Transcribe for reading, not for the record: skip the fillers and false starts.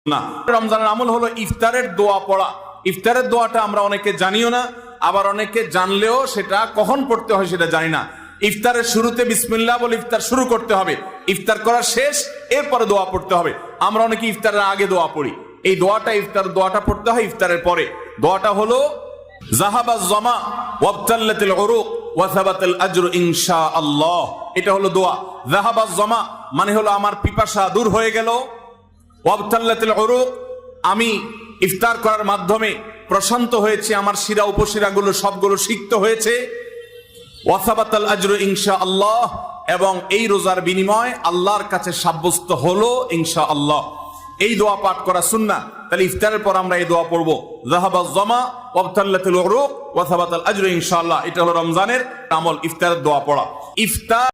না। রমজানের আমল হলো ইফতারের দোয়া পড়া। ইফতারের দোয়াটা আমরা অনেকে জানিও না, আবার অনেকে জানলেও সেটা কখন পড়তে হয় সেটা জানি না। ইফতারের শুরুতে বিসমিল্লাহ বলে ইফতার শুরু করতে হবে, ইফতার করা শেষ, এরপরে দোয়া পড়তে হবে। আমরা অনেকে ইফতারের আগে দোয়া পড়ি, এই দোয়াটা ইফতার দোয়াটা পড়তে হয় ইফতারের পরে। দোয়াটা হলো যাহাবাজ জামা ওয়াবতাল্লাতিল উরুক ওয়া সাবাতাল আজরু ইনশাআল্লাহ। এটা হলো দোয়া। যাহাবাজ জামা মানে হলো আমার পিপাসা দূর হয়ে গেল, ওয়াবতাল্লাতিল উরুক আমি ইফতার করার মাধ্যমে প্রশান্ত হয়েছে, আমার শিরা উপশিরাগুলো সবগুলো সিক্ত হয়েছে, ওয়া সাবাতাল আজরু ইনশাআল্লাহ, এবং এই রোজার বিনিময় আল্লাহর কাছে সাব্যস্ত হলো ইনশাআল্লাহ। এই দোয়া পাঠ করা সুন্নাহ। তাহলে ইফতারের পর আমরা এই দোয়া পড়বো, যাহাবাজ জামা ওয়াবতাল্লাতিল উরুক ওয়া সাবাতাল আজরু ইনশাআল্লাহ। এটা হলো রমজানের আমল, ইফতারের দোয়া পড়া। ইফতার